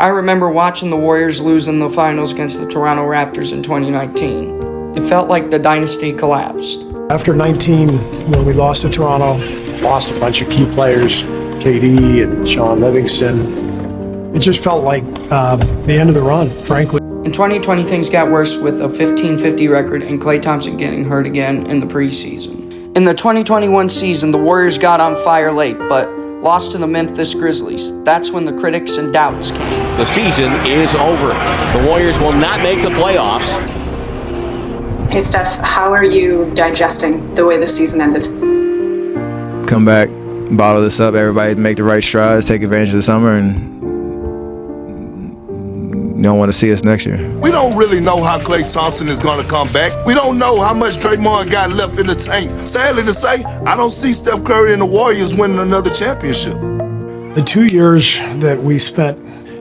I remember watching the Warriors lose in the finals against the Toronto Raptors in 2019. It felt like the dynasty collapsed. After 19, when we lost to Toronto, lost a bunch of key players, KD and Sean Livingston, it just felt like the end of the run, frankly. In 2020, things got worse with a 15-50 record and Klay Thompson getting hurt again in the preseason. In the 2021 season, the Warriors got on fire late, but lost to the Memphis Grizzlies. That's when the critics and doubts came. The season is over. The Warriors will not make the playoffs. Hey, Steph, how are you digesting the way the season ended? Come back, bottle this up, everybody make the right strides, take advantage of the summer, and you don't want to see us next year. We don't really know how Klay Thompson is going to come back. We don't know how much Draymond got left in the tank. Sadly to say, I don't see Steph Curry and the Warriors winning another championship. The 2 years that we spent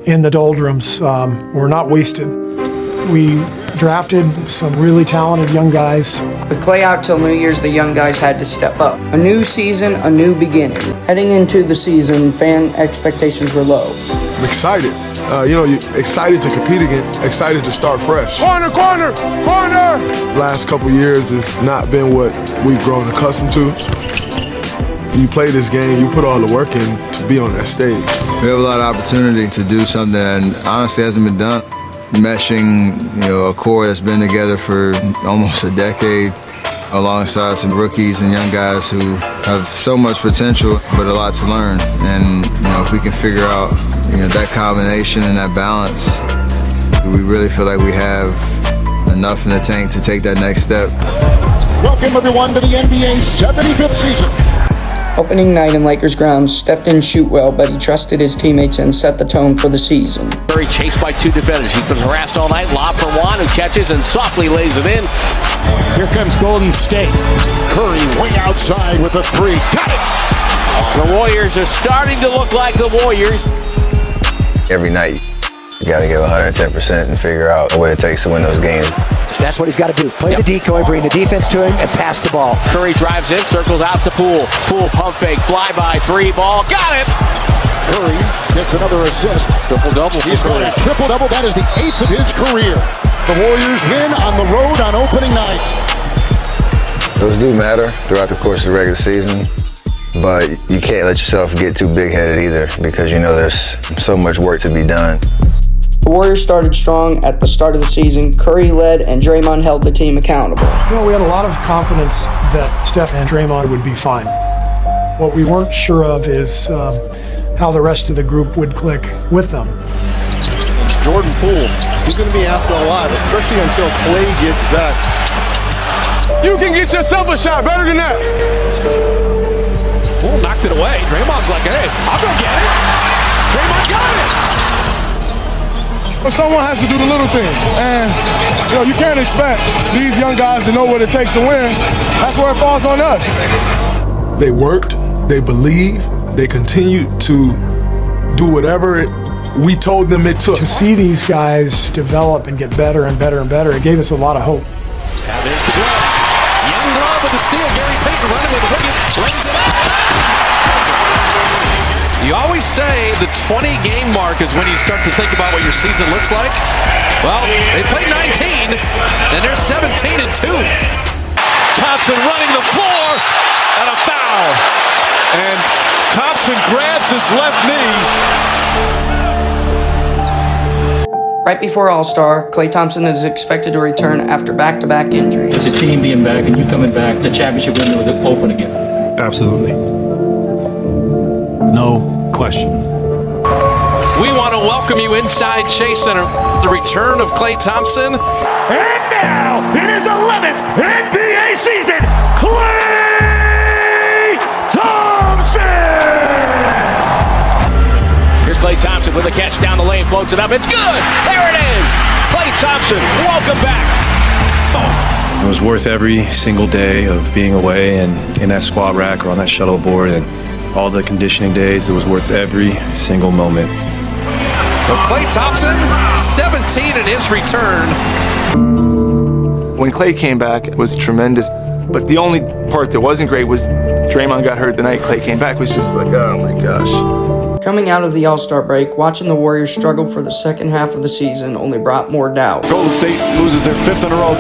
in the doldrums were not wasted. We drafted some really talented young guys. With Klay out till New Year's, the young guys had to step up. A new season, a new beginning. Heading into the season, fan expectations were low. I'm excited. You're excited to compete again, excited to start fresh. Corner! Last couple years has not been what we've grown accustomed to. You play this game, you put all the work in to be on that stage. We have a lot of opportunity to do something that honestly hasn't been done. Meshing, a core that's been together for almost a decade, alongside some rookies and young guys who have so much potential, but a lot to learn. And if we can figure out that combination and that balance, we really feel like we have enough in the tank to take that next step. Welcome everyone to the NBA's 75th season. Opening night in Lakers grounds, Steph didn't shoot well, but he trusted his teammates and set the tone for the season. Curry chased by two defenders. He's been harassed all night. Lob for Juan, who catches and softly lays it in. Here comes Golden State. Curry way outside with a three. Got it! The Warriors are starting to look like the Warriors. Every night, you got to give 110% and figure out what it takes to win those games. That's what he's got to do. Play the decoy, bring the defense to him, and pass the ball. Curry drives in, circles out to Poole. Poole pump fake, fly-by, three ball. Got it! Curry gets another assist. Triple-double. He's got a triple-double. That is the 8th of his career. The Warriors win on the road on opening night. Those do matter throughout the course of the regular season, but you can't let yourself get too big-headed either because there's so much work to be done. The Warriors started strong at the start of the season. Curry led and Draymond held the team accountable. We had a lot of confidence that Steph and Draymond would be fine. What we weren't sure of is how the rest of the group would click with them. Jordan Poole, he's going to be asked a lot, especially until Klay gets back. You can get yourself a shot better than that. Poole knocked it away. Draymond's like, hey, I'll go get it. Draymond got it. But someone has to do the little things, and you can't expect these young guys to know what it takes to win. That's where it falls on us. They worked, they believed, they continued to do whatever we told them it took. To see these guys develop and get better and better and better, it gave us a lot of hope. Now there's the glove. Young glove with the steal. Gary Payton running with Wiggins. Brings it up. You always say the 20-game mark is when you start to think about what your season looks like. Well, they played 19, and they're 17-2. Thompson running the floor, and a foul. And Thompson grabs his left knee. Right before All-Star, Klay Thompson is expected to return after back-to-back injuries. The team being back and you coming back, the championship window is open again. Absolutely. No question. We want to welcome you inside Chase Center. The return of Klay Thompson. And now, in his 11th NBA season, Klay Thompson! Here's Klay Thompson with a catch down the lane, floats it up. It's good! There it is! Klay Thompson, welcome back. It was worth every single day of being away and in that squat rack or on that shuttleboard and all the conditioning days. It was worth every single moment. So Klay Thompson, 17 in his return. When Klay came back, it was tremendous. But the only part that wasn't great was Draymond got hurt the night Klay came back. It was just like, oh my gosh. Coming out of the All-Star break, watching the Warriors struggle for the second half of the season only brought more doubt. Golden State loses their 5th in a row.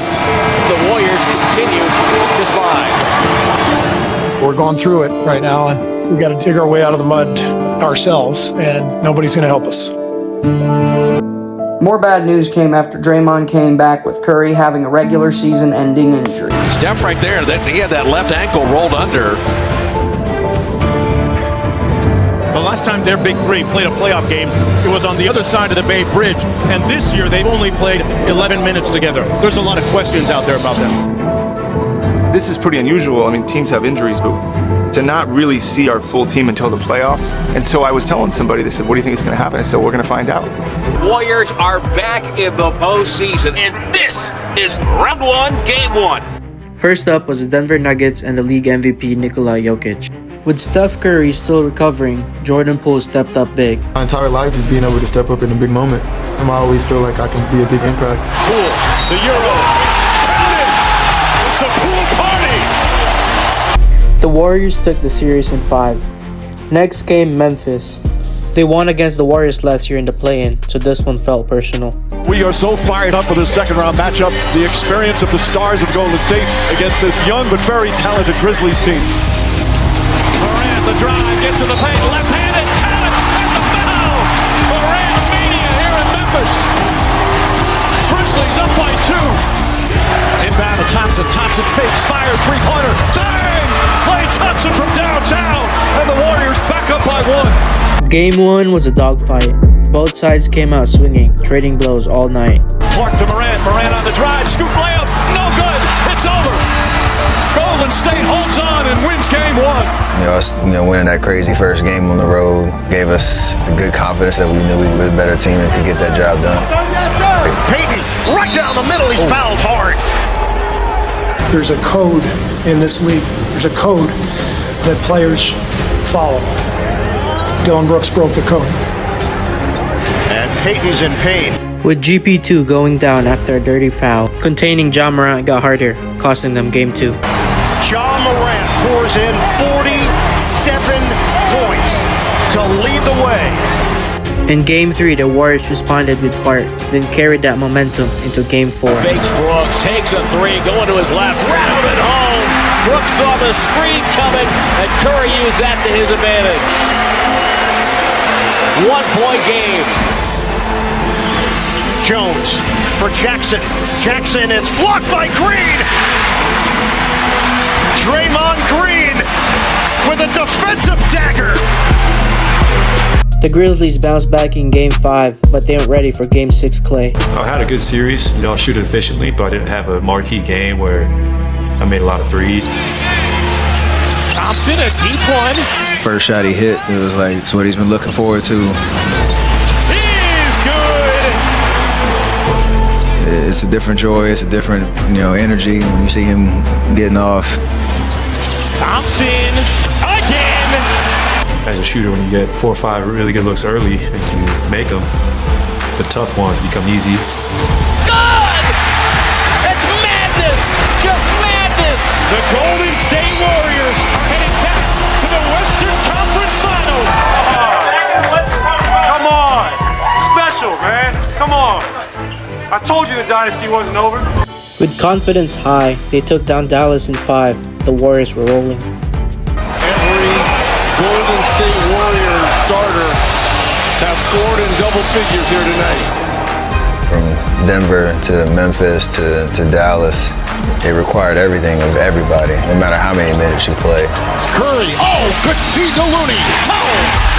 The Warriors continue to slide. We're going through it right now, and we got to dig our way out of the mud ourselves, and nobody's going to help us. More bad news came after Draymond came back with Curry having a regular season-ending injury. Steph right there, he had that left ankle rolled under. The last time their big three played a playoff game, it was on the other side of the Bay Bridge. And this year, they've only played 11 minutes together. There's a lot of questions out there about them. This is pretty unusual. I mean, teams have injuries, but to not really see our full team until the playoffs. And so I was telling somebody, they said, what do you think is going to happen? I said, we're going to find out. Warriors are back in the postseason, and this is round 1, game 1. First up was the Denver Nuggets and the league MVP Nikola Jokic. With Steph Curry still recovering, Jordan Poole stepped up big. My entire life is being able to step up in a big moment. I always feel like I can be a big impact. Poole, the Euro. Counted! It's a Poole party! The Warriors took the series in 5. Next came Memphis. They won against the Warriors last year in the play-in, so this one felt personal. We are so fired up for this second round matchup. The experience of the stars of Golden State against this young but very talented Grizzlies team. Morant, the drive, gets in the paint, left-handed, count it, and the foul! Morant mania here in Memphis. Grizzlies up by 2. Inbound to Thompson. Thompson fakes, fires, three-pointer. Bang! Klay Thompson from downtown, and the Warriors back up by 1. Game 1 was a dogfight. Both sides came out swinging, trading blows all night. Clark to Morant. Morant on the drive. Scoop layup. No good. It's over. Golden State holds on and wins game 1. Us, winning that crazy first game on the road gave us the good confidence that we knew we were a better team and could get that job done. Payton right down the middle. He's fouled hard. There's a code in this league. There's a code that players follow. Dylan Brooks broke the code. And Payton's in pain. With GP2 going down after a dirty foul, containing Ja Morant got harder, costing them game 2. Ja Morant pours in 47 points to lead the way. In game 3, the Warriors responded with heart, then carried that momentum into game 4. Fakes Brooks, takes a 3, going to his left, rounded home. Brooks saw the screen coming, and Curry used that to his advantage. 1-point game. Jones for Jackson. Jackson, it's blocked by Green. Draymond Green with a defensive dagger. The Grizzlies bounced back in game 5, but they weren't ready for game 6 Klay. I had a good series. I shoot efficiently, but I didn't have a marquee game where I made a lot of threes. Thompson, a deep one. First shot he hit, it was like, it's what he's been looking forward to. He's good. It's a different joy, it's a different, energy when you see him getting off. Thompson again. As a shooter, when you get 4 or 5 really good looks early and you make them, the tough ones become easy. Good! It's madness! Just madness! The Golden State Warriors are headed back to the Western Conference Finals. Come on! Special, man! Come on! I told you the dynasty wasn't over. With confidence high, they took down Dallas in 5. The Warriors were rolling. Every Golden State Warriors starter has scored in double figures here tonight. From Denver to Memphis to Dallas, it required everything of everybody, no matter how many minutes you play. Curry, good feed to Looney. Foul!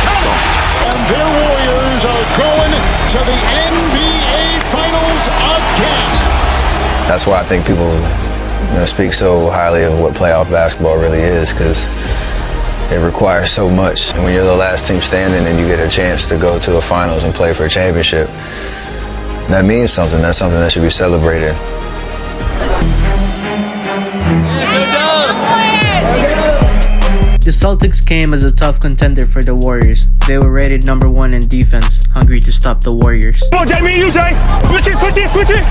Count him! And their Warriors are going to the NBA Finals again. That's why I think people speak so highly of what playoff basketball really is, because it requires so much. And when you're the last team standing and you get a chance to go to a finals and play for a championship, that means something. That's something that should be celebrated. The Celtics came as a tough contender for the Warriors. They were rated number 1 in defense, hungry to stop the Warriors. Come on, Jay, me and you, Jay. Switch it.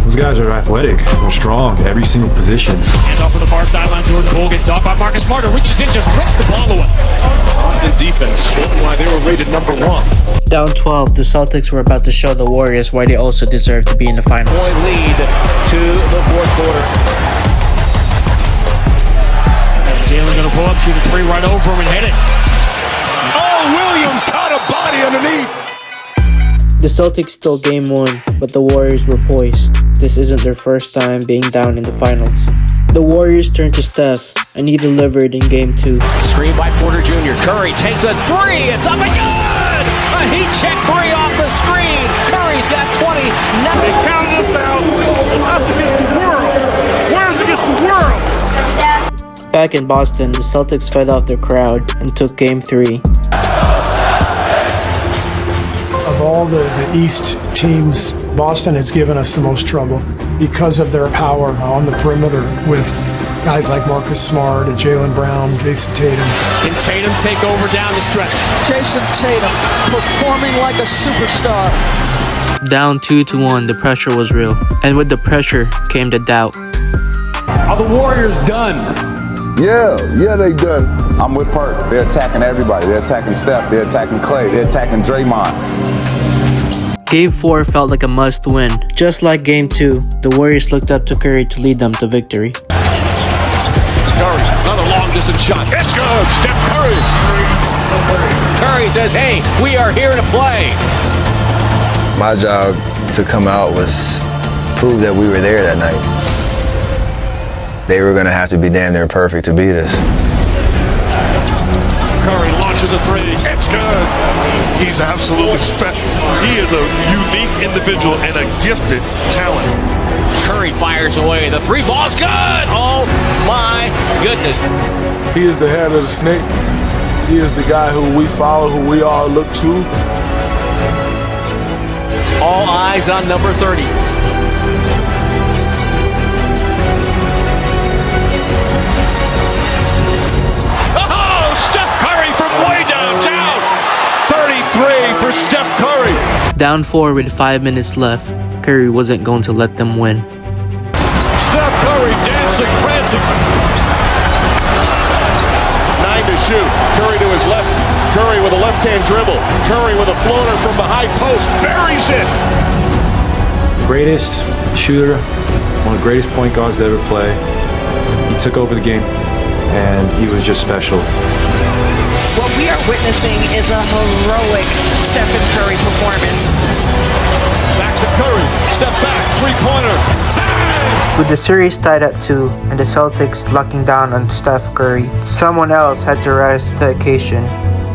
Those guys are athletic. They're strong at every single position. And off on the far sideline, Jordan Poole getting off by Marcus Smart, reaches in, just rips the ball away. In defense, why they were rated number 1. Down 12, the Celtics were about to show the Warriors why they also deserve to be in the finals. Point lead to the fourth quarter. Jalen gonna pull up, shoot a 3 right over him and hit it. Oh, Williams caught a body underneath. The Celtics stole game 1, but the Warriors were poised. This isn't their first time being down in the finals. The Warriors turned to Steph, and he delivered in game 2. Screen by Porter Jr. Curry takes a 3. It's up and good! A heat check 3 off the screen. Curry's got 20. They counted us out. Us against the world. Where's against the world? Back in Boston, the Celtics fed off their crowd and took game 3. Of all the East teams, Boston has given us the most trouble because of their power on the perimeter with guys like Marcus Smart and Jaylen Brown, Jason Tatum. Can Tatum take over down the stretch? Jason Tatum performing like a superstar. Down 2-1, the pressure was real. And with the pressure came the doubt. Are the Warriors done? Yeah, they done. I'm with Perk. They're attacking everybody. They're attacking Steph. They're attacking Clay. They're attacking Draymond. Game 4 felt like a must-win. Just like Game 2, the Warriors looked up to Curry to lead them to victory. Curry, another long-distance shot. It's good. Steph Curry. Curry says, hey, we are here to play. My job to come out was prove that we were there that night. They were going to have to be damn near perfect to beat us. Curry launches a 3. It's good. He's absolutely special. He is a unique individual and a gifted talent. Curry fires away. The 3 ball's good. Oh my goodness. He is the head of the snake. He is the guy who we follow, who we all look to. All eyes on number 30. Oh, Steph Curry from way downtown. 33 for Steph Curry. Down 4 with 5 minutes left, Curry wasn't going to let them win. Steph Curry dancing, prancing. 9 to shoot. Curry to his left. Curry with a left-hand dribble. Curry with a floater from the high post. Buries it. Greatest shooter, one of the greatest point guards to ever play. He took over the game, and he was just special. What we are witnessing is a heroic Stephen Curry performance. Back to Curry. Step back. Three-pointer. With the series tied at 2 and the Celtics locking down on Steph Curry, someone else had to rise to the occasion,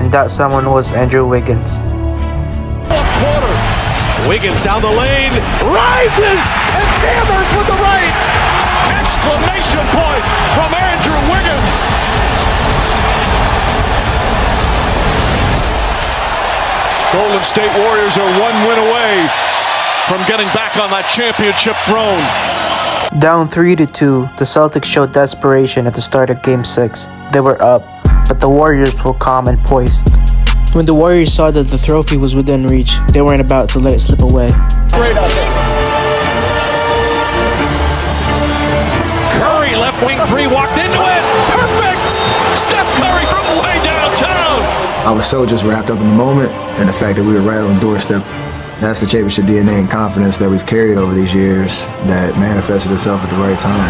and that someone was Andrew Wiggins. Fourth quarter. Wiggins down the lane. Rises and hammers with the right. Exclamation point from Andrew Wiggins. Golden State Warriors are 1 win away from getting back on that championship throne. Down 3-2, the Celtics showed desperation at the start of Game 6. They were up, but the Warriors were calm and poised. When the Warriors saw that the trophy was within reach, they weren't about to let it slip away. Great out there. Curry, left wing 3, walked into it. Perfect! Steph Curry from way downtown. I was so just wrapped up in the moment and the fact that we were right on the doorstep. That's the championship DNA and confidence that we've carried over these years that manifested itself at the right time.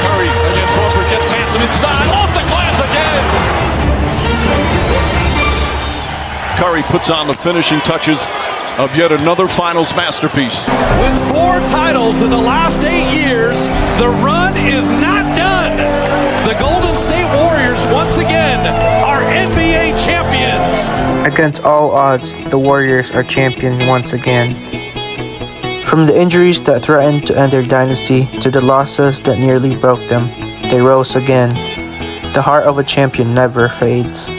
Curry against Horford, gets past him inside, off the glass again. Curry puts on the finishing touches of yet another finals masterpiece. With 4 titles in the last 8 years, the run is not done. The Golden State Warriors once again are NBA champions. Against all odds, the Warriors are champions once again. From the injuries that threatened to end their dynasty to the losses that nearly broke them, they rose again. The heart of a champion never fades.